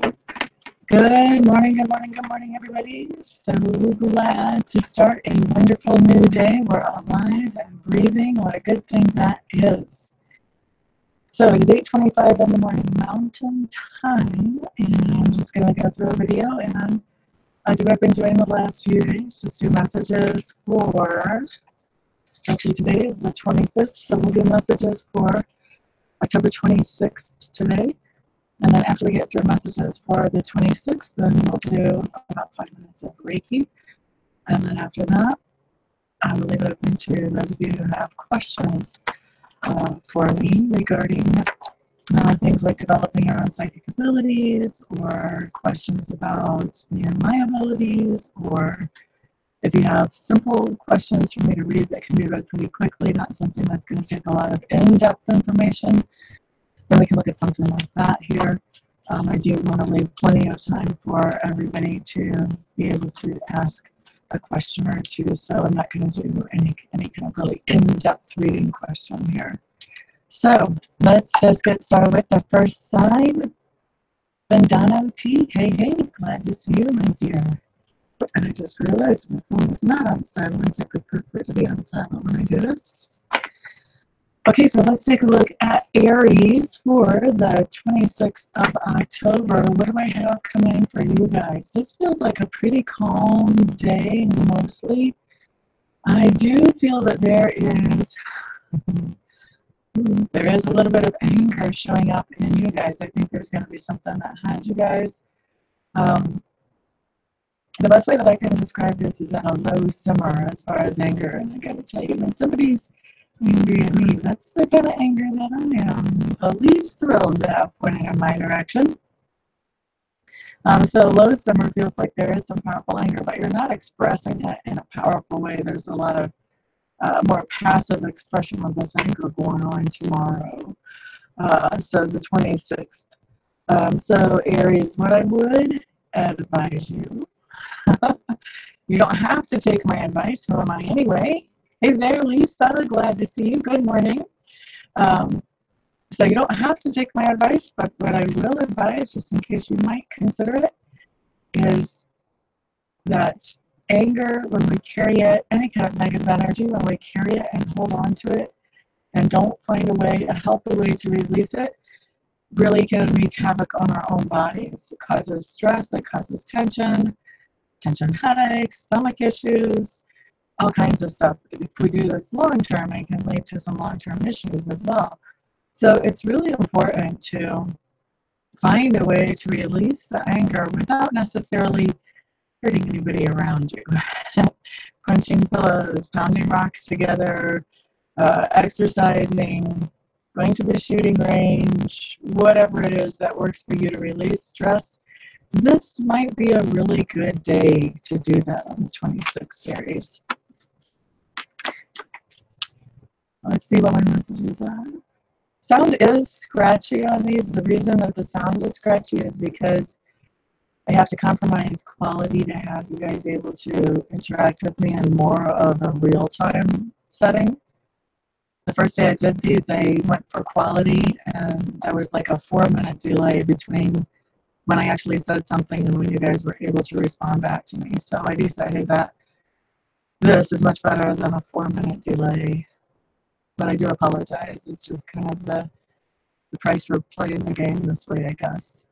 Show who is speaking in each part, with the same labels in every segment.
Speaker 1: Good morning, everybody. So glad to start a wonderful new day. We're alive and breathing. What a good thing that is. So it is 8:25 in the morning Mountain Time, and I'm just going to go through a video. And I do have been doing the last few days, just do messages for, actually today is the 25th, so we'll do messages for October 26th today. And then after we get through messages for the 26th, then we'll do about 5 minutes of Reiki. And then after that, I will leave it open to those of you who have questions for me regarding things like developing your own psychic abilities, or questions about me and my abilities, or if you have simple questions for me to read that can be read pretty quickly, not something that's going to take a lot of in-depth information, then we can look at something like that here. I do want to leave plenty of time for everybody to be able to ask a question or two, so I'm not going to do any kind of really in-depth reading question here. So let's just get started with the first sign. Bandano T, hey, glad to see you, my dear. And I just realized my phone is not on silent. I prefer it to be on silent when I do this. Okay, so let's take a look at Aries for the 26th of October. What do I have coming for you guys? This feels like a pretty calm day, mostly. I do feel that there is a little bit of anger showing up in you guys. I think there's going to be something that has you guys. The best way that I can describe this is at a low simmer as far as anger. And I got to tell you, when somebody's angry at me, that's the kind of anger that I am the least thrilled to have pointing in my direction. So low simmer feels like there is some powerful anger, but you're not expressing it in a powerful way. There's a lot of more passive expression of this anger going on tomorrow. So the 26th. So Aries, what I would advise you, you don't have to take my advice. Who am I anyway? Hey there, Lisa. Glad to see you. Good morning. So you don't have to take my advice, but what I will advise, just in case you might consider it, is that anger, when we carry it, any kind of negative energy, when we carry it and hold on to it and don't find a healthy way to release it, really can wreak havoc on our own bodies. It causes stress, it causes tension headaches, stomach issues, all kinds of stuff. If we do this long term, it can lead to some long-term issues as well. So it's really important to find a way to release the anger without necessarily hurting anybody around you. Punching pillows, pounding rocks together, exercising, going to the shooting range, whatever it is that works for you to release stress. This might be a really good day to do that on the 26th, Aries. Let's see what my messages are. Sound is scratchy on these. The reason that the sound is scratchy is because I have to compromise quality to have you guys able to interact with me in more of a real-time setting. The first day I did these, I went for quality, and there was like a 4-minute delay between when I actually said something and when you guys were able to respond back to me. So I decided that this is much better than a 4-minute delay. But I do apologize. It's just kind of the price for playing the game this way, I guess.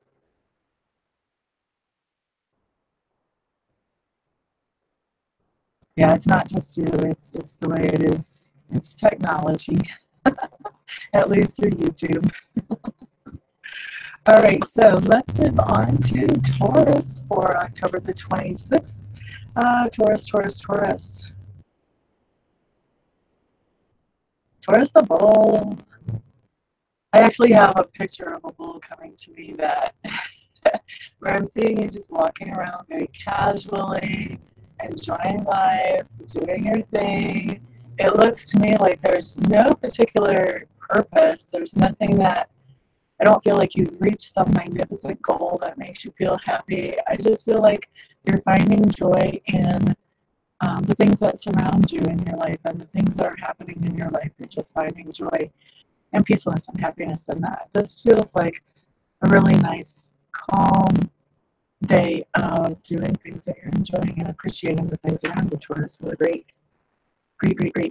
Speaker 1: Yeah, it's not just you. It's the way it is. It's technology, at least through YouTube. All right, so let's move on to Taurus for October the 26th. Taurus. Taurus the bull. I actually have a picture of a bull coming to me that where I'm seeing you just walking around very casually, enjoying life, doing your thing. It looks to me like there's no particular purpose. There's nothing that, I don't feel like you've reached some magnificent goal that makes you feel happy. I just feel like you're finding joy in the things that surround you in your life and the things that are happening in your life. You're just finding joy and peacefulness and happiness in that. This feels like a really nice, calm day of doing things that you're enjoying and appreciating the things around you. Taurus, what a great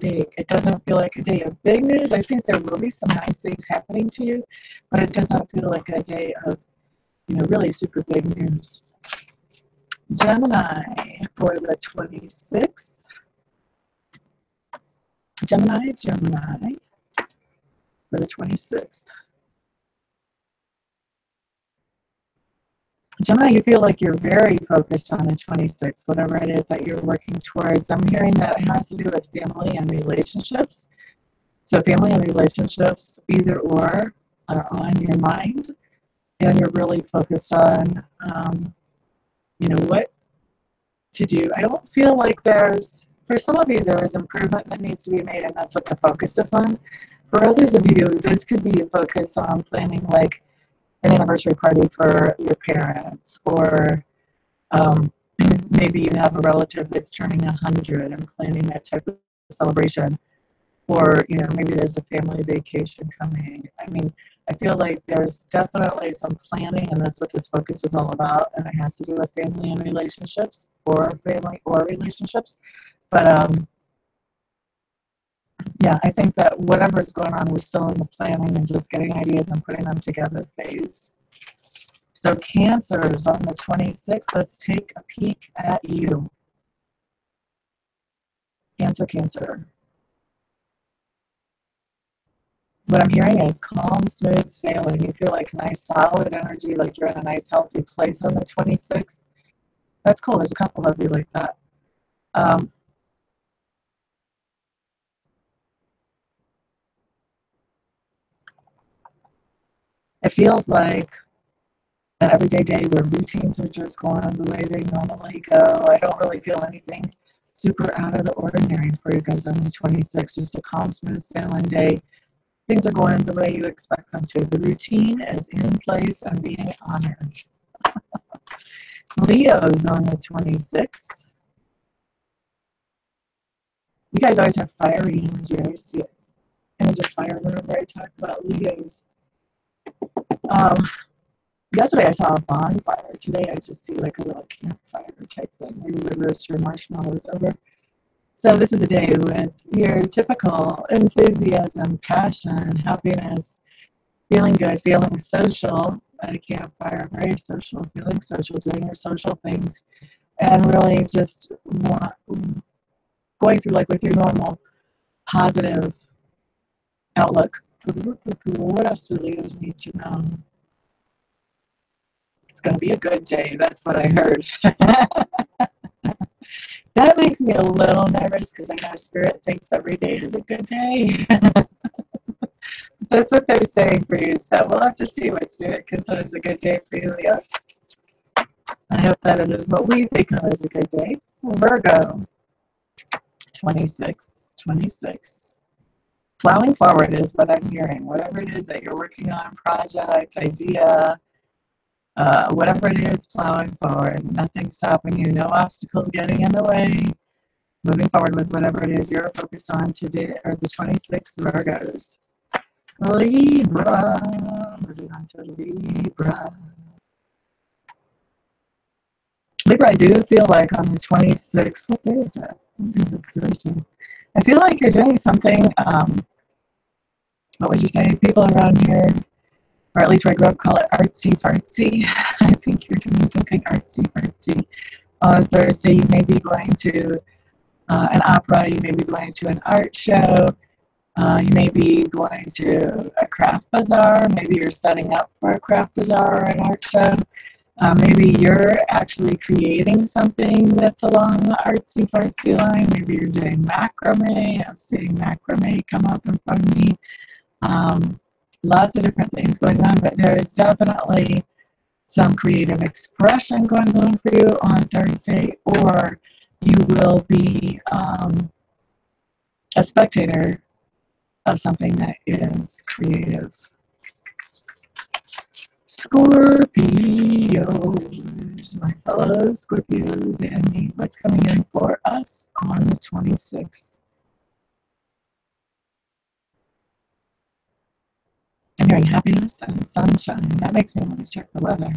Speaker 1: day. It doesn't feel like a day of big news. I think there will be some nice things happening to you, but it doesn't feel like a day of, really super big news. Gemini for the 26th. Gemini for the 26th. Gemini, you feel like you're very focused on the 26th, whatever it is that you're working towards. I'm hearing that it has to do with family and relationships. So family and relationships, either or, are on your mind, and you're really focused on, what to do. I don't feel like for some of you, there is improvement that needs to be made, and that's what the focus is on. For others of you, this could be a focus on planning like an anniversary party for your parents, or maybe you have a relative that's turning 100 and planning that type of celebration, or maybe there's a family vacation coming. I mean, I feel like there's definitely some planning, and that's what this focus is all about, and it has to do with family and relationships, or family or relationships. But yeah, I think that whatever's going on, we're still in the planning and just getting ideas and putting them together phase. So Cancers on the 26th, let's take a peek at you. Cancer. What I'm hearing is calm, smooth sailing. You feel like nice, solid energy, like you're in a nice, healthy place on the 26th. That's cool. There's a couple of you like that. It feels like an everyday day where routines are just going the way they normally go. I don't really feel anything super out of the ordinary for you guys on the 26th. Just a calm, smooth sailing day. Things are going the way you expect them to. The routine is in place and being honored. Leo's on the 26th. You guys always have fiery energy. I always see it. Image of fire whenever I talk about Leos. Yesterday I saw a bonfire. Today I just see like a little campfire type thing where you would roast your marshmallows over. So this is a day with your typical enthusiasm, passion, happiness, feeling good, feeling social at a campfire, very social, feeling social, doing your social things, and really just going through like with your normal positive outlook. What else do Leos need to know? It's going to be a good day. That's what I heard. That makes me a little nervous because I know Spirit thinks every day is a good day. That's what they're saying for you. So we'll have to see what Spirit considers a good day for you, Leo. I hope that it is what we think of as a good day. Virgo, 26. Plowing forward is what I'm hearing. Whatever it is that you're working on, project, idea, whatever it is, plowing forward. Nothing stopping you. No obstacles getting in the way. Moving forward with whatever it is you're focused on today, or the 26th Virgos. Libra. Moving on to Libra. Libra, I do feel like on the 26th, what day is that? I think that's Thursday. I feel like you're doing something, what would you say, people around here, or at least where I grew up, call it artsy-fartsy. I think you're doing something artsy-fartsy. On Thursday, you may be going to an opera, you may be going to an art show, you may be going to a craft bazaar, maybe you're setting up for a craft bazaar or an art show. Maybe you're actually creating something that's along the artsy-fartsy line. Maybe you're doing macrame. I'm seeing macrame come up in front of me. Lots of different things going on, but there is definitely some creative expression going on for you on Thursday, or you will be a spectator of something that is creative. Scorpios, my fellow Scorpios and me, what's coming in for us on the 26th? I'm hearing happiness and sunshine. That makes me want to check the weather.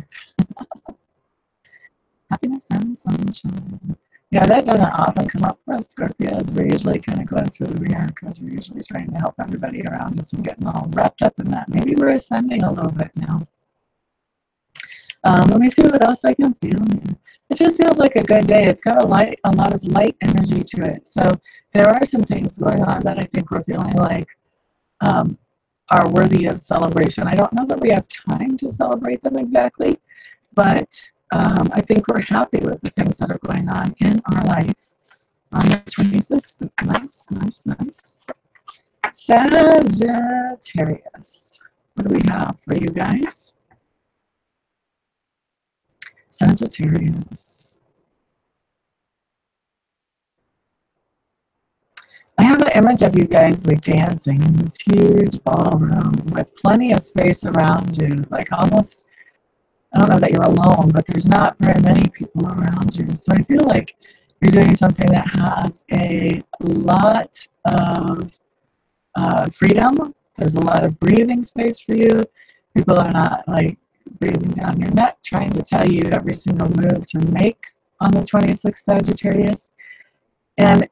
Speaker 1: Happiness and sunshine. Yeah, that doesn't often come up for us Scorpios. We're usually kind of going through the rear because we're usually trying to help everybody around us and getting all wrapped up in that. Maybe we're ascending a little bit now. Let me see what else I can feel. It just feels like a good day. It's got a lot of light energy to it. So there are some things going on that I think we're feeling like are worthy of celebration. I don't know that we have time to celebrate them exactly, but I think we're happy with the things that are going on in our life on the 26th. That's nice. Sagittarius. What do we have for you guys? Sagittarius. I have an image of you guys like dancing in this huge ballroom with plenty of space around you, like almost, I don't know that you're alone, but there's not very many people around you. So I feel like you're doing something that has a lot of freedom. There's a lot of breathing space for you. People are not like breathing down your neck, trying to tell you every single move to make on the 26th Sagittarius. And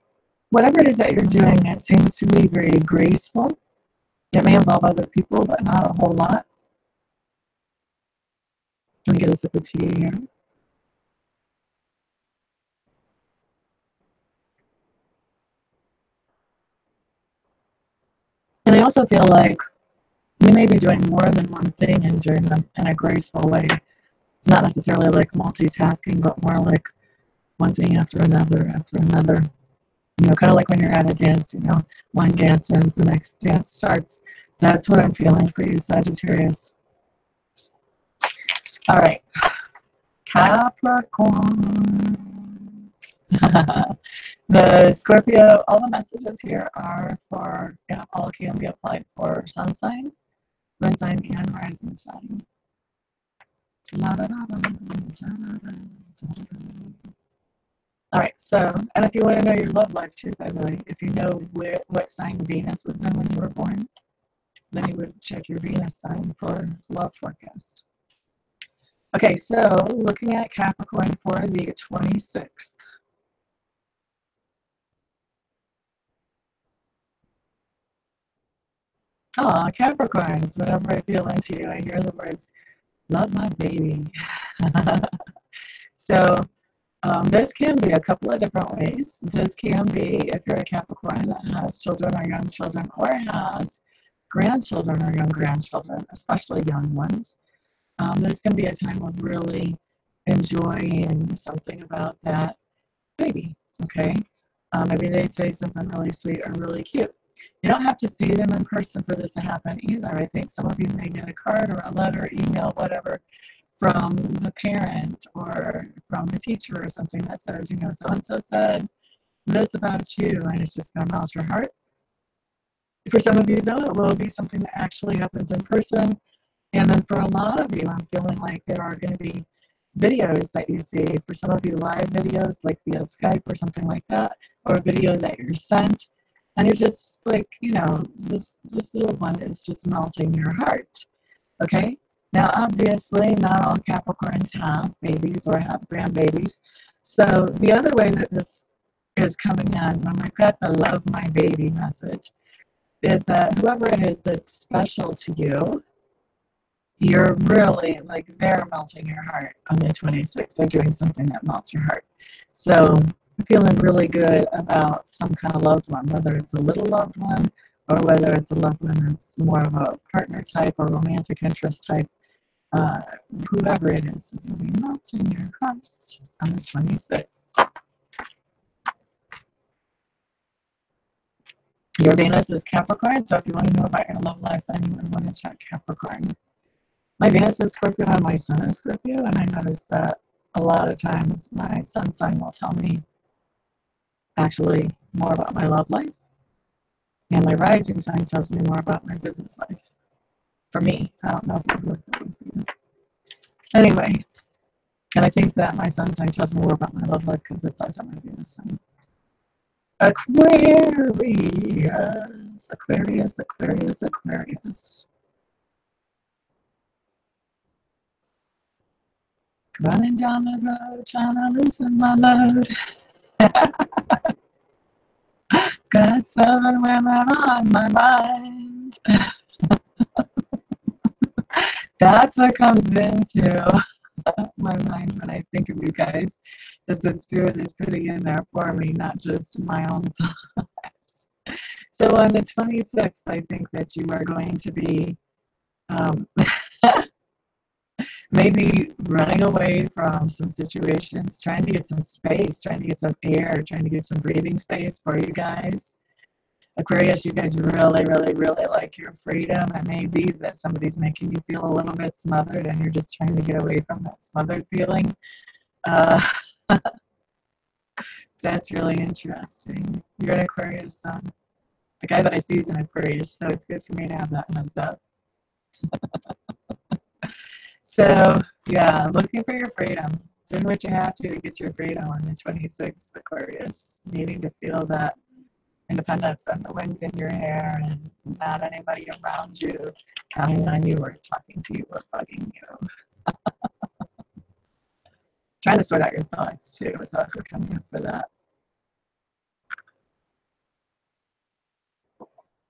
Speaker 1: whatever it is that you're doing, it seems to be very graceful. It may involve other people, but not a whole lot. Let me get a sip of tea here. And I also feel like you may be doing more than one thing and doing them in a graceful way. Not necessarily like multitasking, but more like one thing after another after another. You know, kind of like when you're at a dance, you know, one dance ends, the next dance starts. That's what I'm feeling for you, Sagittarius. All right. Capricorn. The Scorpio, all the messages here are for, yeah, all can be applied for sun sign, moon sign, and rising sign. All right, so, and if you want to know your love life too, by the way, if you know what sign Venus was in when you were born, then you would check your Venus sign for love forecast. Okay, so looking at Capricorn for the 26th. Oh, Capricorns, whenever I feel into you, I hear the words, love my baby. So this can be a couple of different ways. This can be if you're a Capricorn that has children or young children or has grandchildren or young grandchildren, especially young ones. This can be a time of really enjoying something about that baby, okay? Maybe they say something really sweet or really cute. You don't have to see them in person for this to happen either. I think some of you may get a card or a letter, email, whatever, from the parent or from the teacher or something that says, you know, so-and-so said this about you, and it's just going to melt your heart. For some of you, though, it will be something that actually happens in person. And then for a lot of you, I'm feeling like there are going to be videos that you see. For some of you, live videos like via Skype or something like that, or a video that you're sent. And it's just like, you know, this little one is just melting your heart. Okay? Now, obviously, not all Capricorns have babies or have grandbabies. So the other way that this is coming in, when I've got the love my baby message, is that whoever it is that's special to you, you're really, like, they're melting your heart on the 26th. They're doing something that melts your heart. So I'm feeling really good about some kind of loved one, whether it's a little loved one or whether it's a loved one that's more of a partner type or romantic interest type. Whoever it is, it will be melting your heart on the 26th. Your Venus is Capricorn, so if you want to know about your love life, then you would want to check Capricorn. My Venus is Scorpio and my Sun is Scorpio, and I noticed that a lot of times my Sun sign will tell me actually more about my love life, and my rising sign tells me more about my business life. For me, I don't know if it works that way for you. Anyway, and I think that my Sun sign tells me more about my love life because it's also my Venus sign. Aquarius. Running down the road, trying to loosen my load. Got 7 women on my mind. That's what comes into my mind when I think of you guys. That the spirit is putting in there for me, not just my own thoughts. So on the 26th, I think that you are going to be um, maybe running away from some situations, trying to get some space, trying to get some air, trying to get some breathing space for you guys. Aquarius, you guys really, really, really like your freedom. It may be that somebody's making you feel a little bit smothered and you're just trying to get away from that smothered feeling. Uh, that's really interesting. You're an Aquarius sun. The guy that I see is an Aquarius, so it's good for me to have that heads up. So, yeah, looking for your freedom. Doing what you have to get your freedom on the 26th, Aquarius. Needing to feel that independence and the winds in your hair and not anybody around you counting on you or talking to you or bugging you. Trying to sort out your thoughts, too, is also coming up for that.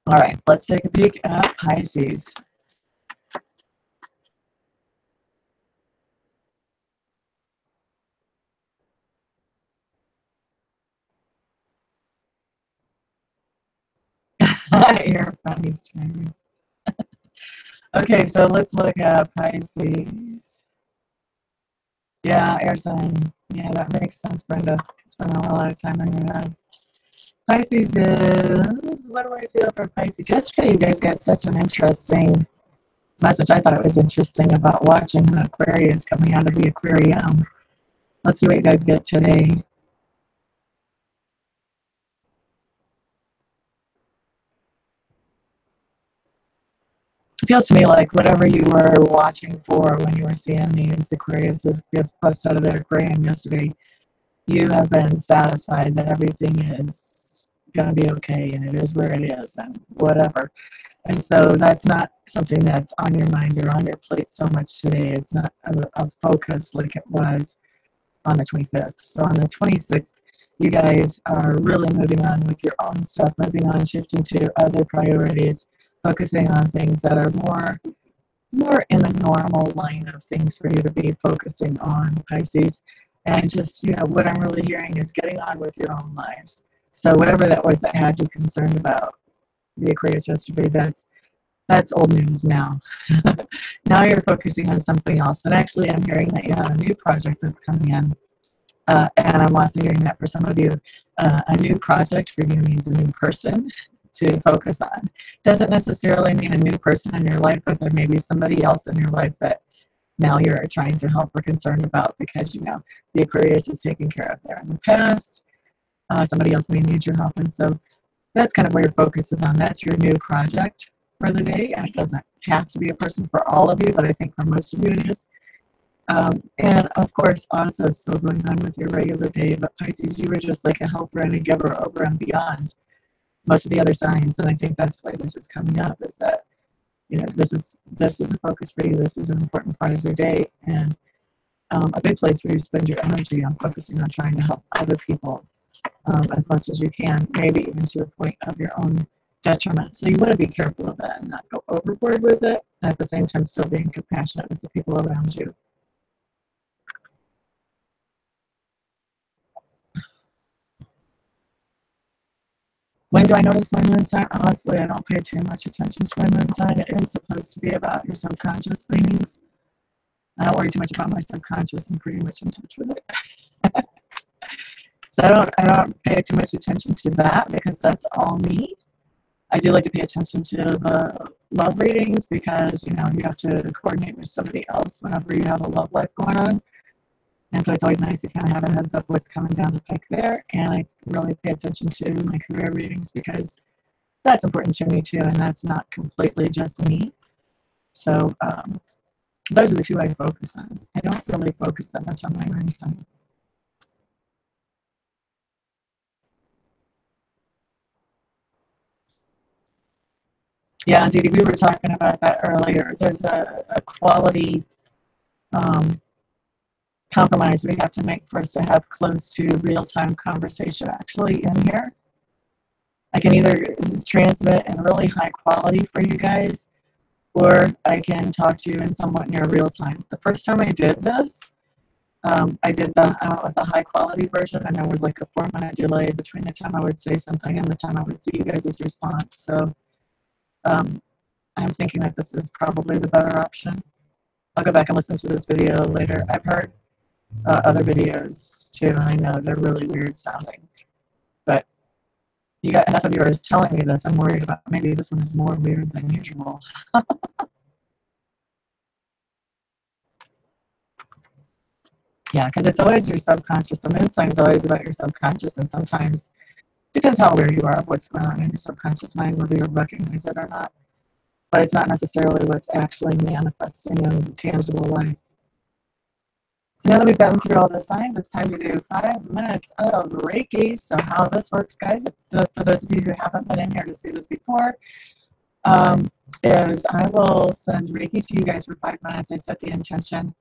Speaker 1: All right, let's take a peek at Pisces. Your funny's trying. Okay, so let's look at Pisces. Yeah, air sign. Yeah, that makes sense, Brenda. Spending a lot of time on your head. Pisces is, what do I feel for Pisces? Yesterday, you guys got such an interesting message. I thought it was interesting about watching an Aquarius coming out of the aquarium. Let's see what you guys get today. It feels to me like whatever you were watching for when you were seeing these Aquariuses just bust out of their aquarium yesterday, you have been satisfied that everything is going to be okay and it is where it is and whatever. And so that's not something that's on your mind or on your plate so much today. It's not a focus like it was on the 25th. So on the 26th, you guys are really moving on with your own stuff, moving on, shifting to other priorities, focusing on things that are more in the normal line of things for you to be focusing on, Pisces. And just, what I'm really hearing is getting on with your own lives. So whatever that was that had you concerned about the Aquarius yesterday, that's old news now. Now you're focusing on something else. And actually, I'm hearing that you have a new project that's coming in. And I'm also hearing that for some of you, a new project for you means a new person to focus on. Doesn't necessarily mean a new person in your life, but there may be somebody else in your life that now you're trying to help or concerned about because the Aquarius is taken care of there in the past. Somebody else may need your help. And so that's kind of where your focus is on. That's your new project for the day. And it doesn't have to be a person for all of you, but I think for most of you it is. And of course, also still going on with your regular day, but Pisces, you were just like a helper and a giver over and beyond most of the other signs. And I think that's why this is coming up, is that, this is a focus for you. This is an important part of your day, and a big place where you spend your energy on focusing on trying to help other people as much as you can, maybe even to the point of your own detriment. So you want to be careful of that and not go overboard with it, and at the same time still being compassionate with the people around you. When do I notice my moon sign? Honestly, I don't pay too much attention to my moon sign. It is supposed to be about your subconscious things. I don't worry too much about my subconscious. I'm pretty much in touch with it. So I don't pay too much attention to that because that's all me. I do like to pay attention to the love readings because, you have to coordinate with somebody else whenever you have a love life going on. And so it's always nice to kind of have a heads up what's coming down the pike there. And I really pay attention to my career readings because that's important to me too. And that's not completely just me. So those are the two I focus on. I don't really focus that much on my moon sign. Yeah, Didi, we were talking about that earlier. There's a quality compromise we have to make for us to have close to real-time conversation actually in here. I can either transmit in really high quality for you guys, or I can talk to you in somewhat near real time. The first time I did this, I went with a high quality version, and there was like a 4-minute delay between the time I would say something and the time I would see you guys' response. So I'm thinking that this is probably the better option. I'll go back and listen to this video later. I've heard other videos too, and I know they're really weird sounding. But you got enough of yours telling me this. I'm worried about maybe this one is more weird than usual. Yeah, because it's always your subconscious. The moon sign is always about your subconscious, and sometimes depends how aware you are of what's going on in your subconscious mind, whether you recognize it or not. But it's not necessarily what's actually manifesting in tangible life. So now that we've gotten through all the signs, it's time to do 5 minutes of Reiki. So how this works, guys, for those of you who haven't been in here to see this before, is I will send Reiki to you guys for 5 minutes. I set the intention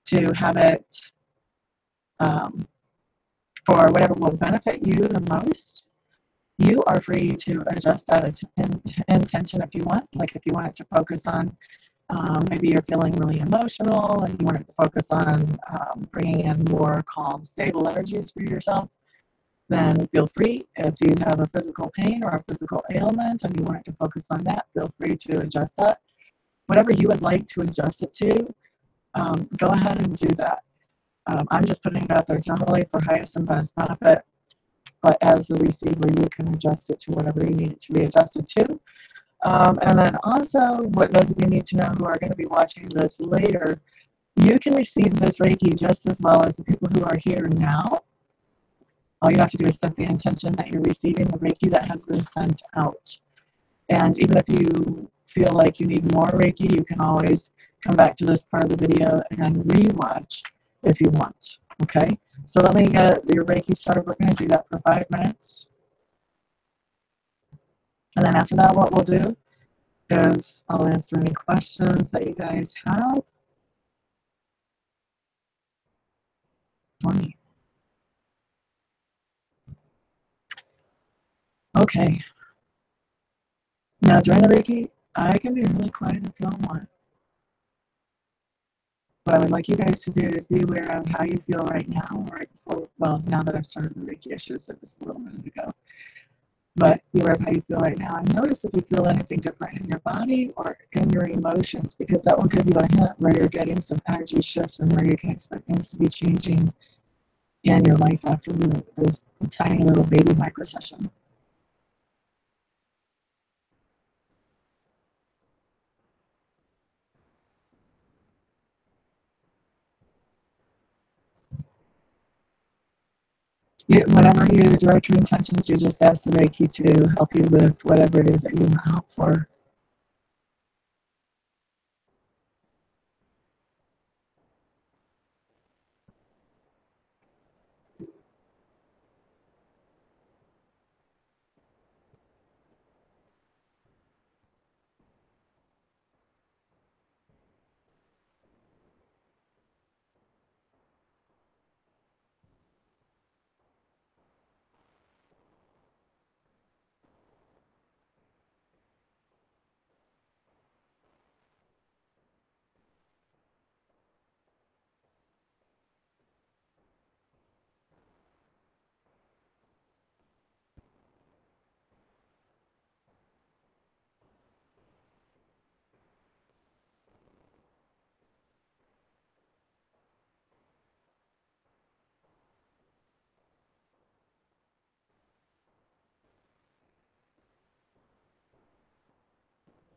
Speaker 1: to have it for whatever will benefit you the most. You are free to adjust that intention if you want. Like if you want it to focus on maybe you're feeling really emotional and you want it to focus on bringing in more calm, stable energies for yourself, then feel free. If you have a physical pain or a physical ailment and you want it to focus on that, feel free to adjust that. Whatever you would like to adjust it to, go ahead and do that. I'm just putting it out there generally for highest and best benefit, but as the receiver, you can adjust it to whatever you need it to be adjusted to. And then also, what those of you need to know who are going to be watching this later, you can receive this Reiki just as well as the people who are here now. All you have to do is set the intention that you're receiving the Reiki that has been sent out. And even if you feel like you need more Reiki, you can always come back to this part of the video and rewatch if you want. Okay? So let me get your Reiki started. We're going to do that for 5 minutes. And then after that, what we'll do is I'll answer any questions that you guys have for me. Okay. Now during the Reiki, I can be really quiet if you don't want. What I would like you guys to do is be aware of how you feel right now, right before, well, now that I've started the Reiki, I should have said this a little minute ago. But be aware of how you feel right now. And notice if you feel anything different in your body or in your emotions, because that will give you a hint where you're getting some energy shifts and where you can expect things to be changing in your life after the tiny little baby micro session. Whenever you direct your intentions, you just ask the Reiki to help you with whatever it is that you want help for.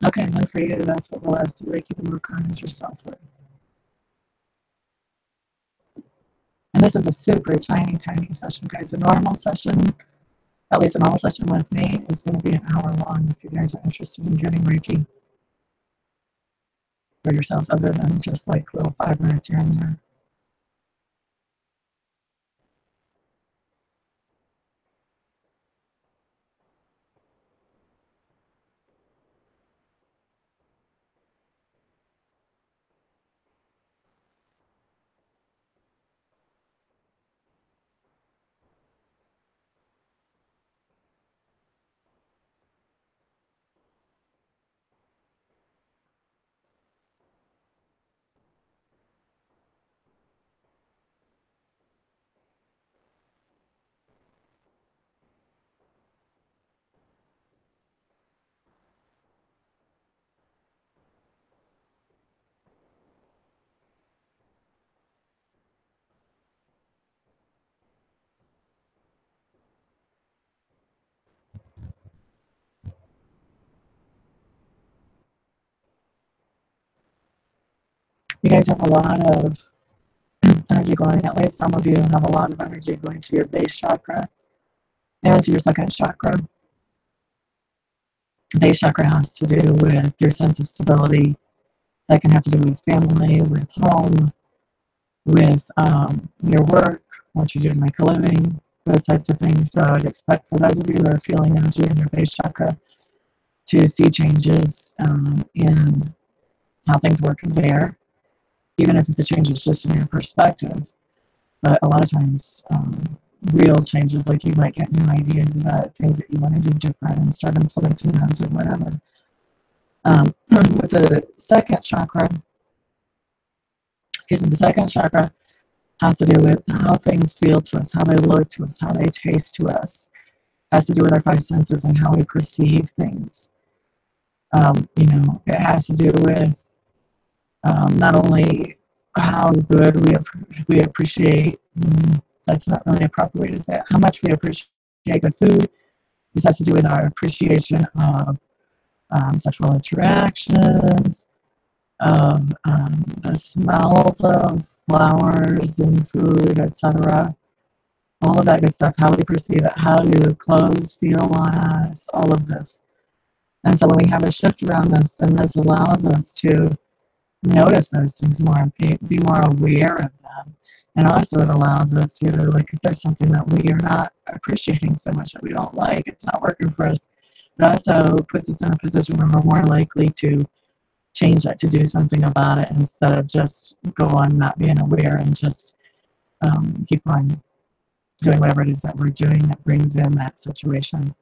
Speaker 1: Okay, then for you, that's what we'll ask the Reiki to work on is your self-worth. And this is a super tiny, tiny session, guys. A normal session, at least a normal session with me, is going to be an hour long if you guys are interested in getting Reiki for yourselves, other than just like little 5 minutes here and there. You guys have a lot of energy going that way. Some of you have a lot of energy going to your base chakra and to your second chakra. The base chakra has to do with your sense of stability. That can have to do with family, with home, with your work, what you do to make a living, those types of things. So I'd expect for those of you who are feeling energy in your base chakra to see changes in how things work there, even if the change is just in your perspective. But a lot of times, real changes, like you might get new ideas about things that you want to do different and start implementing those or whatever. With the second chakra, the second chakra has to do with how things feel to us, how they look to us, how they taste to us. It has to do with our five senses and how we perceive things. It has to do with not only how good we appreciate, that's not really a proper way to say it, how much we appreciate good food. This has to do with our appreciation of sexual interactions, of the smells of flowers and food, etc. All of that good stuff, how we perceive it, how do clothes feel on us, all of this. And so when we have a shift around this, then this allows us to notice those things more and be more aware of them. And also it allows us to, like, if there's something that we are not appreciating so much that we don't like, it's not working for us, it also puts us in a position where we're more likely to change that, to do something about it, instead of just go on not being aware and just keep on doing whatever it is that we're doing that brings in that situation.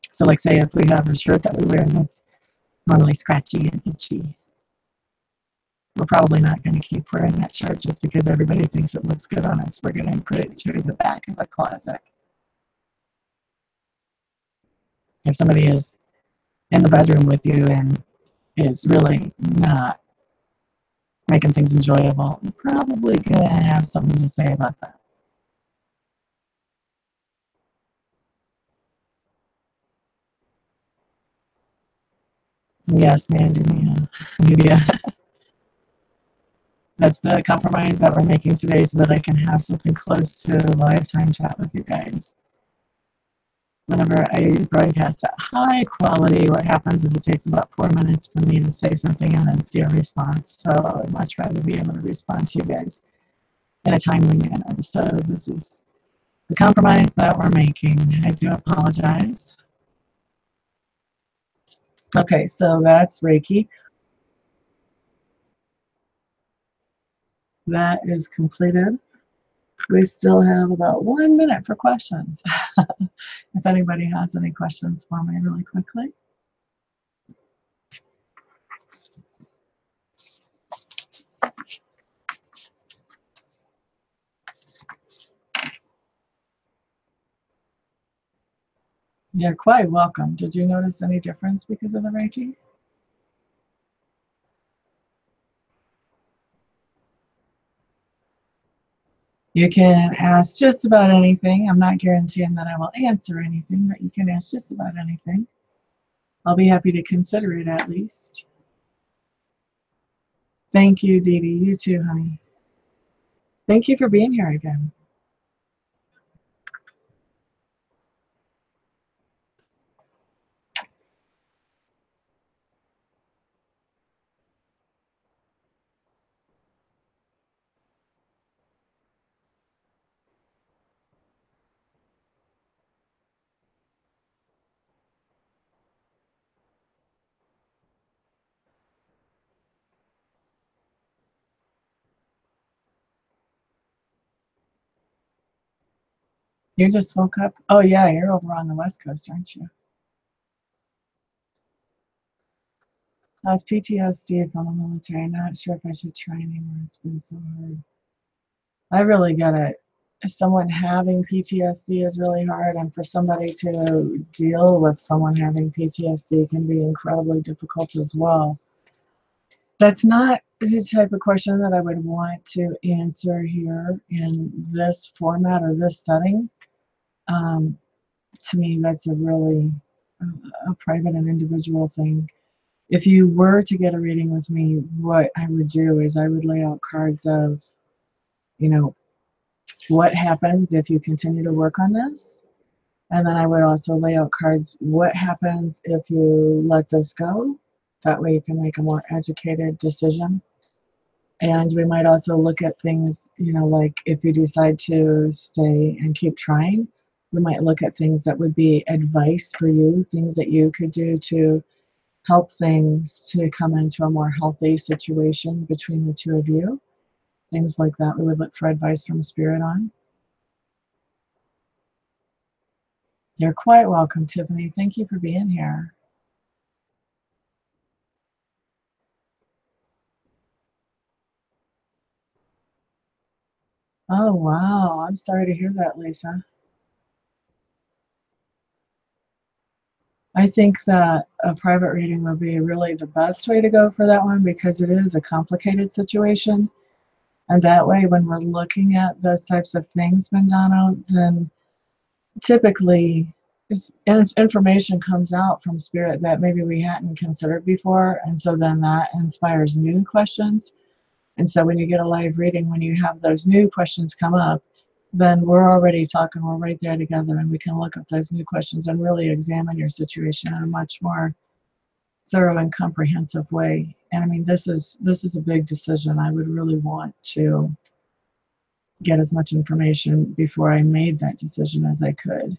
Speaker 1: So like, say if we have a shirt that we wear that's normally scratchy and itchy, we're probably not going to keep wearing that shirt just because everybody thinks it looks good on us. We're going to put it to the back of the closet. If somebody is in the bedroom with you and is really not making things enjoyable, you're probably going to have something to say about that. Yes, Mandy, Media. That's the compromise that we're making today so that I can have something close to a lifetime chat with you guys. Whenever I broadcast at high quality, what happens is it takes about 4 minutes for me to say something and then see a response. So I would much rather be able to respond to you guys in a timely manner. So this is the compromise that we're making. I do apologize. Okay, so that's Reiki. That is completed. We still have about 1 minute for questions. If anybody has any questions for me really quickly. You're quite welcome. Did you notice any difference because of the Reiki? You can ask just about anything. I'm not guaranteeing that I will answer anything, but you can ask just about anything. I'll be happy to consider it at least. Thank you, Dee Dee. You too, honey. Thank you for being here again. You just woke up? Oh, yeah, you're over on the West Coast, aren't you? How's PTSD from the military? Not sure if I should try anymore. It's been so hard. I really get it. Someone having PTSD is really hard, and for somebody to deal with someone having PTSD can be incredibly difficult as well. That's not the type of question that I would want to answer here in this format or this setting. To me, that's a really a private and individual thing. If you were to get a reading with me, what I would do is I would lay out cards of, you know, what happens if you continue to work on this. And then I would also lay out cards, what happens if you let this go? That way you can make a more educated decision. And we might also look at things, like if you decide to stay and keep trying, we might look at things that would be advice for you, things that you could do to help things to come into a more healthy situation between the two of you. Things like that we would look for advice from Spirit on. You're quite welcome, Tiffany. Thank you for being here. Oh, wow. I'm sorry to hear that, Lisa. I think that a private reading would be really the best way to go for that one because it is a complicated situation. And that way, when we're looking at those types of things, Mandano, then typically if information comes out from Spirit that maybe we hadn't considered before. And so then that inspires new questions. And so when you get a live reading, when you have those new questions come up, then we're already talking, we're right there together, and we can look at those new questions and really examine your situation in a much more thorough and comprehensive way. And I mean, this is a big decision. I would really want to get as much information before I made that decision as I could.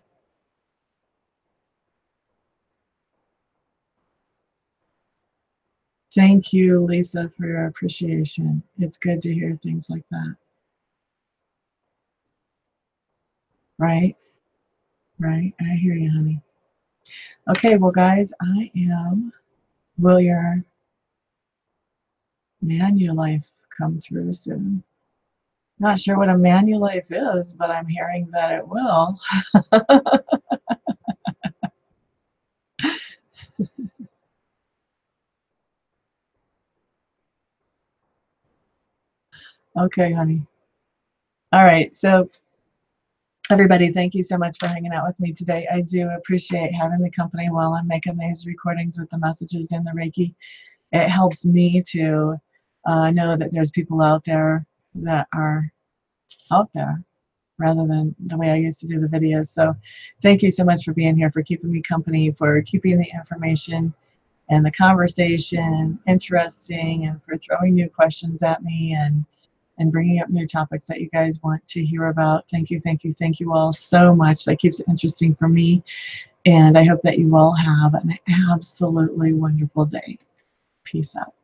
Speaker 1: Thank you, Lisa, for your appreciation. It's good to hear things like that. Right? Right. I hear you, honey. Okay, well, guys, will your Manulife come through soon? Not sure what a Manulife is, but I'm hearing that it will. Okay, honey. All right, so everybody, thank you so much for hanging out with me today. I do appreciate having the company while I'm making these recordings with the messages in the Reiki. It helps me to know that there's people out there that are out there rather than the way I used to do the videos. So thank you so much for being here, for keeping me company, for keeping the information and the conversation interesting, and for throwing new questions at me and bringing up new topics that you guys want to hear about. Thank you, thank you, thank you all so much. That keeps it interesting for me. And I hope that you all have an absolutely wonderful day. Peace out.